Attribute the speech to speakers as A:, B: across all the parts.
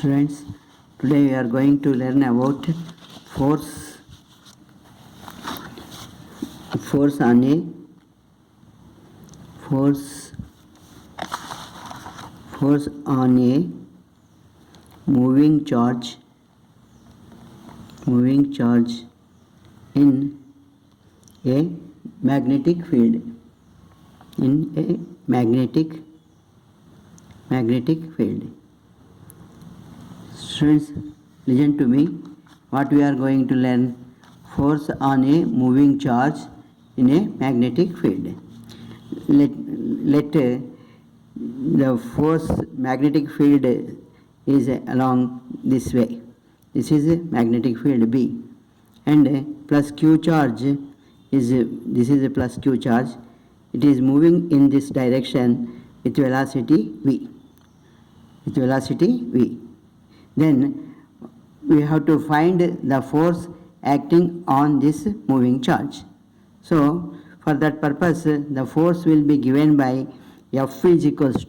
A: Students, today we are going to learn about force on a moving charge in a magnetic field. Students, listen to me. What we are going to learn: force on a moving charge in a magnetic field. Let the force magnetic field is along this way. This is a magnetic field B, and plus Q charge is this is a plus Q charge. It is moving in this direction with velocity v. Then we have to find the force acting on this moving charge. So for that purpose, the force will be given by F will be equals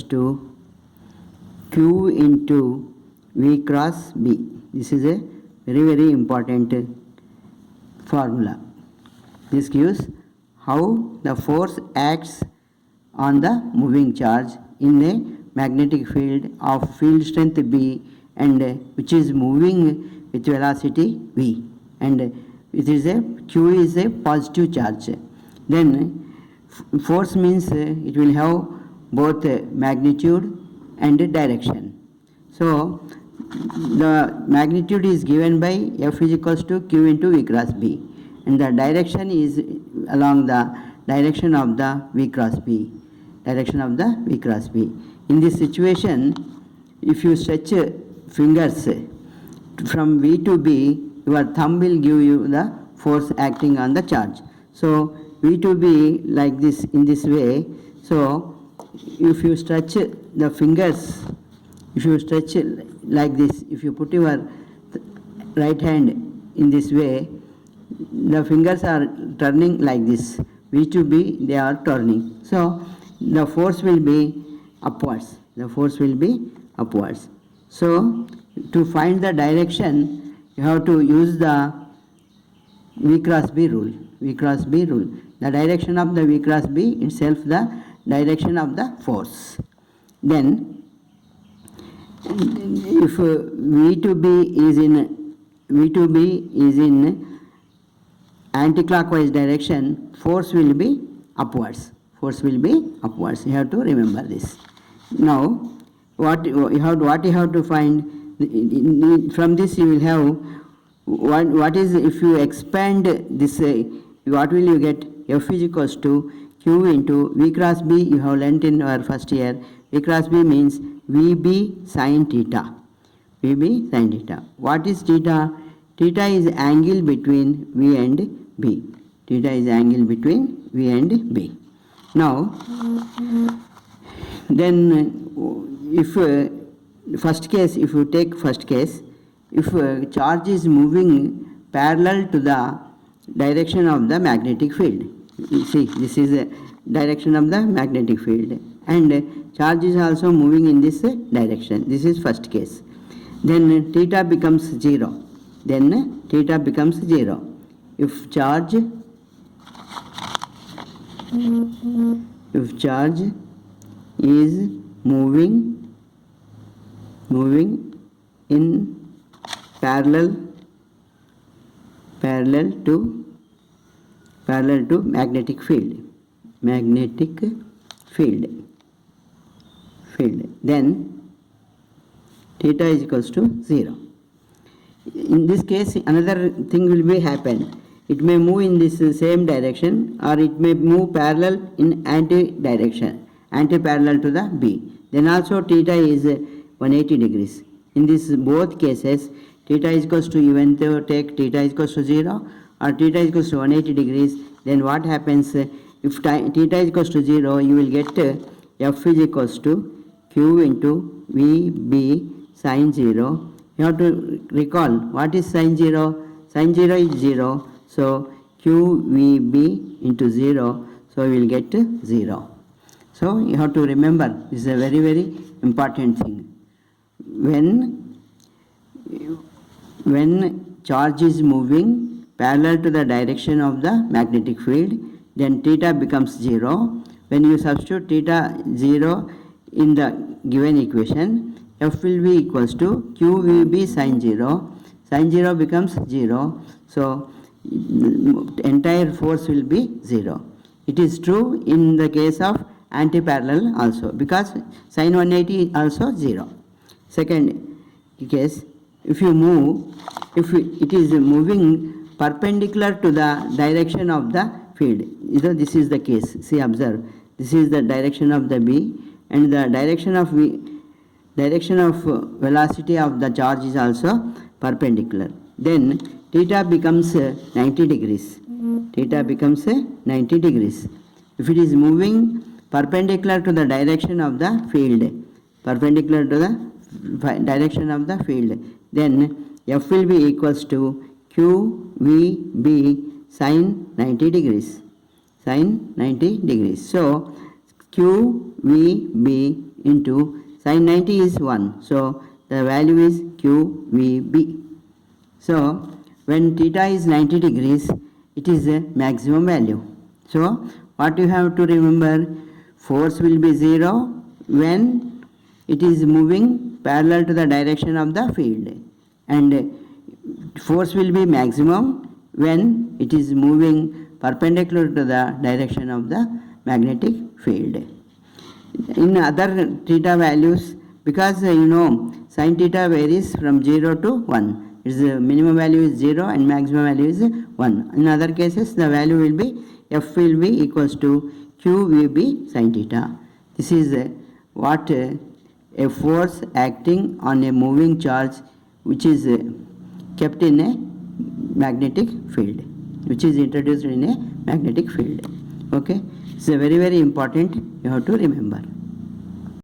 A: to Q into V cross B. This is a very important formula. This gives how the force acts on the moving charge in a magnetic field of field strength B, and which is moving with velocity v, and it is Q is a positive charge. Then force means it will have both magnitude and direction. So the magnitude is given by F is equals to Q into V cross B, and the direction is along the direction of the V cross B. In this situation, if you stretch fingers from V to B, your thumb will give you the force acting on the charge. So V to B like this, in this way. So if you stretch the fingers, like this, if you put your right hand in this way, the fingers are turning like this. V to B, they are turning. So the force will be upwards. So to find the direction, you have to use the V cross B rule. The direction of the V cross B itself the direction of the force. Then if V to B is in anti-clockwise direction, force will be upwards. You have to remember this. Now what you have to find from this, you will have what is, if you expand this, what will you get? F is equals to Q into V cross B. You have learnt in our first year. V cross B means VB sin theta. What is theta? Theta is angle between V and B. Now, then if you take first case, if a charge is moving parallel to the direction of the magnetic field, you see this is a direction of the magnetic field, and charge is also moving in this direction. This is first case. Then theta becomes 0. If charge is moving in parallel to magnetic field, then theta is equals to 0. In this case, another thing will be happen. It may move in this same direction, or it may move parallel in anti-parallel to the B. Then also theta is 180 degrees. In this both cases, theta is equals to, even though take theta is equals to 0 or theta is equals to 180 degrees, then what happens? If theta is equals to 0, you will get F is equals to Q into VB sin 0. You have to recall what is sin 0. Sin 0 is 0. So QVB into 0. So we will get 0. So you have to remember, this is a very, very important thing. When charge is moving parallel to the direction of the magnetic field, then theta becomes 0. When you substitute theta 0 in the given equation, F will be equals to QVB sin 0. Sin 0 becomes 0. So entire force will be 0. It is true in the case of anti-parallel also, because sin 180 is also 0. Second case, if it is moving perpendicular to the direction of the field, this is the case. See, observe, this is the direction of the B, and the direction of velocity of the charge is also perpendicular. Then theta becomes 90 degrees. Theta becomes 90 degrees. If it is moving perpendicular to the direction of the field, then F will be equals to QVB sin 90 degrees. Sin 90 degrees. So QVB into sin 90 is 1. So the value is QVB. So when theta is 90 degrees, it is a maximum value. So what you have to remember, force will be 0 when it is moving parallel to the direction of the field, and force will be maximum when it is moving perpendicular to the direction of the magnetic field. In other theta values, because sin theta varies from 0 to 1. Its minimum value is 0 and maximum value is 1. In other cases, the value will be, F will be equals to QVB sin theta. This is what a force acting on a moving charge which is kept in a magnetic field, which is introduced in a magnetic field. Okay, it's a very, very important, you have to remember.